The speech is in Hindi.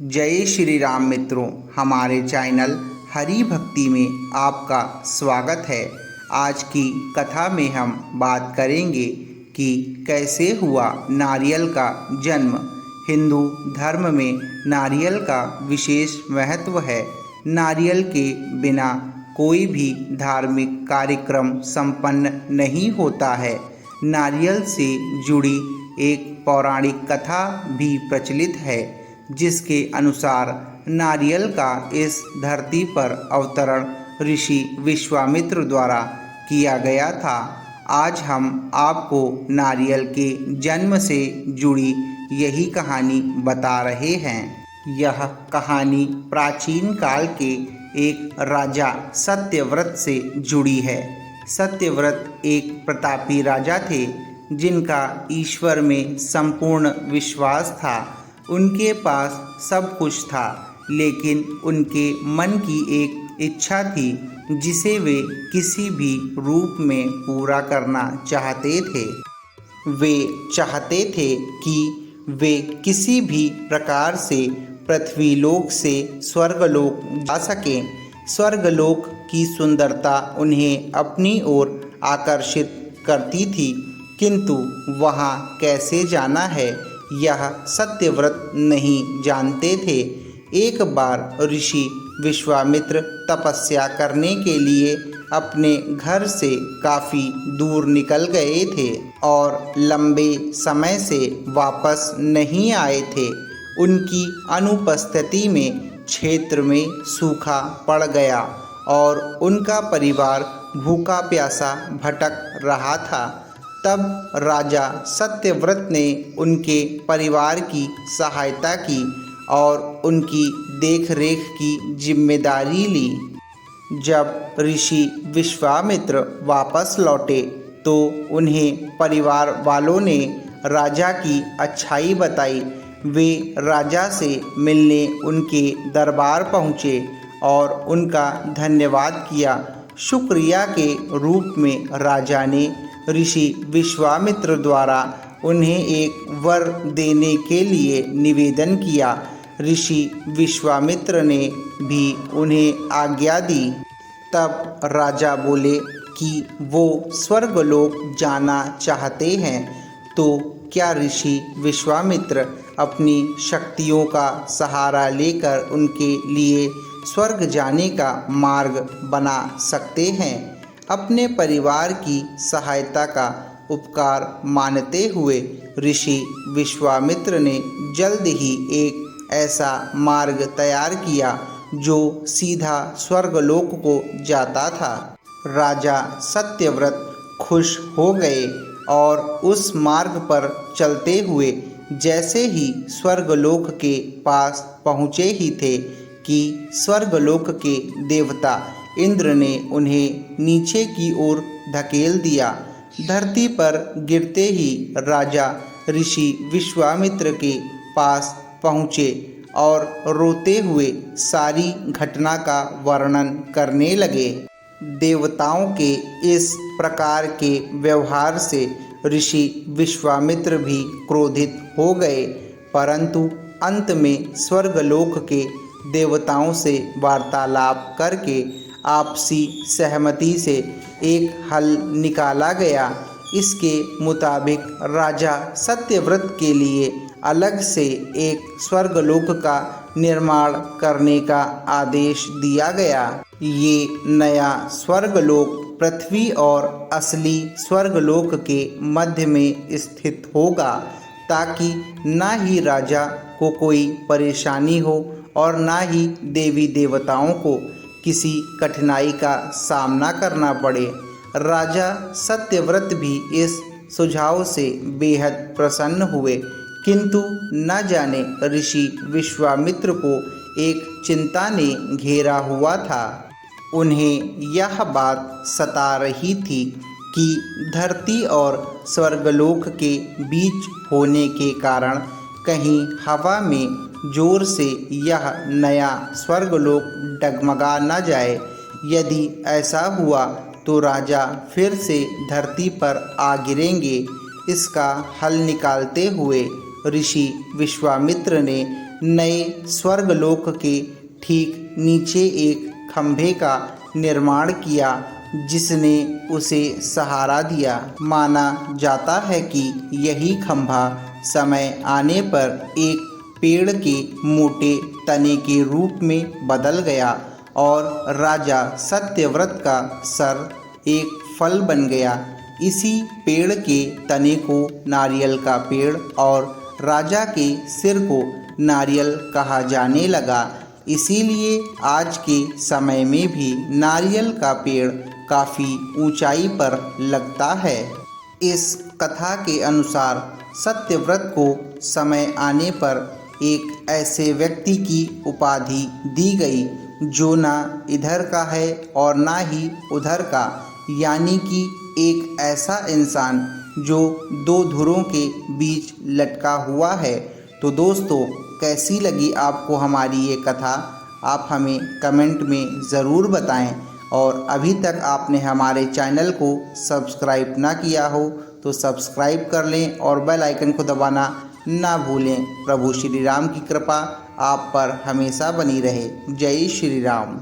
जय श्री राम मित्रों, हमारे चैनल हरि भक्ति में आपका स्वागत है। आज की कथा में हम बात करेंगे कि कैसे हुआ नारियल का जन्म। हिंदू धर्म में नारियल का विशेष महत्व है। नारियल के बिना कोई भी धार्मिक कार्यक्रम संपन्न नहीं होता है। नारियल से जुड़ी एक पौराणिक कथा भी प्रचलित है, जिसके अनुसार नारियल का इस धरती पर अवतरण ऋषि विश्वामित्र द्वारा किया गया था। आज हम आपको नारियल के जन्म से जुड़ी यही कहानी बता रहे हैं। यह कहानी प्राचीन काल के एक राजा सत्यव्रत से जुड़ी है। सत्यव्रत एक प्रतापी राजा थे, जिनका ईश्वर में संपूर्ण विश्वास था। उनके पास सब कुछ था, लेकिन उनके मन की एक इच्छा थी जिसे वे किसी भी रूप में पूरा करना चाहते थे। वे चाहते थे कि वे किसी भी प्रकार से पृथ्वीलोक से स्वर्गलोक जा सकें। स्वर्गलोक की सुंदरता उन्हें अपनी ओर आकर्षित करती थी, किंतु वहाँ कैसे जाना है यह सत्यव्रत नहीं जानते थे। एक बार ऋषि विश्वामित्र तपस्या करने के लिए अपने घर से काफ़ी दूर निकल गए थे और लंबे समय से वापस नहीं आए थे। उनकी अनुपस्थिति में क्षेत्र में सूखा पड़ गया और उनका परिवार भूखा प्यासा भटक रहा था। तब राजा सत्यव्रत ने उनके परिवार की सहायता की और उनकी देखरेख की जिम्मेदारी ली। जब ऋषि विश्वामित्र वापस लौटे तो उन्हें परिवार वालों ने राजा की अच्छाई बताई। वे राजा से मिलने उनके दरबार पहुँचे और उनका धन्यवाद किया। शुक्रिया के रूप में राजा ने ऋषि विश्वामित्र द्वारा उन्हें एक वर देने के लिए निवेदन किया। ऋषि विश्वामित्र ने भी उन्हें आज्ञा दी। तब राजा बोले कि वो स्वर्गलोक जाना चाहते हैं, तो क्या ऋषि विश्वामित्र अपनी शक्तियों का सहारा लेकर उनके लिए स्वर्ग जाने का मार्ग बना सकते हैं? अपने परिवार की सहायता का उपकार मानते हुए ऋषि विश्वामित्र ने जल्द ही एक ऐसा मार्ग तैयार किया जो सीधा स्वर्गलोक को जाता था। राजा सत्यव्रत खुश हो गए और उस मार्ग पर चलते हुए जैसे ही स्वर्गलोक के पास पहुँचे ही थे कि स्वर्गलोक के देवता इंद्र ने उन्हें नीचे की ओर धकेल दिया। धरती पर गिरते ही राजा ऋषि विश्वामित्र के पास पहुँचे और रोते हुए सारी घटना का वर्णन करने लगे। देवताओं के इस प्रकार के व्यवहार से ऋषि विश्वामित्र भी क्रोधित हो गए, परंतु अंत में स्वर्गलोक के देवताओं से वार्तालाप करके आपसी सहमति से एक हल निकाला गया। इसके मुताबिक राजा सत्यव्रत के लिए अलग से एक स्वर्गलोक का निर्माण करने का आदेश दिया गया। ये नया स्वर्गलोक पृथ्वी और असली स्वर्गलोक के मध्य में स्थित होगा, ताकि ना ही राजा को कोई परेशानी हो और ना ही देवी देवताओं को किसी कठिनाई का सामना करना पड़े। राजा सत्यव्रत भी इस सुझाव से बेहद प्रसन्न हुए, किंतु न जाने ऋषि विश्वामित्र को एक चिंता ने घेरा हुआ था। उन्हें यह बात सता रही थी कि धरती और स्वर्गलोक के बीच होने के कारण कहीं हवा में जोर से यह नया स्वर्गलोक डगमगा न जाए। यदि ऐसा हुआ तो राजा फिर से धरती पर आ गिरेंगे। इसका हल निकालते हुए ऋषि विश्वामित्र ने नए स्वर्गलोक के ठीक नीचे एक खंभे का निर्माण किया जिसने उसे सहारा दिया। माना जाता है कि यही खंभा समय आने पर एक पेड़ के मोटे तने के रूप में बदल गया और राजा सत्यव्रत का सर एक फल बन गया। इसी पेड़ के तने को नारियल का पेड़ और राजा के सिर को नारियल कहा जाने लगा। इसीलिए आज के समय में भी नारियल का पेड़ काफ़ी ऊंचाई पर लगता है। इस कथा के अनुसार सत्यव्रत को समय आने पर एक ऐसे व्यक्ति की उपाधि दी गई जो ना इधर का है और ना ही उधर का, यानी कि एक ऐसा इंसान जो दो धुरों के बीच लटका हुआ है। तो दोस्तों, कैसी लगी आपको हमारी ये कथा? आप हमें कमेंट में ज़रूर बताएं। और अभी तक आपने हमारे चैनल को सब्सक्राइब ना किया हो तो सब्सक्राइब कर लें और बेल आइकन को दबाना ना भूलें। प्रभु श्री राम की कृपा आप पर हमेशा बनी रहे। जय श्री राम।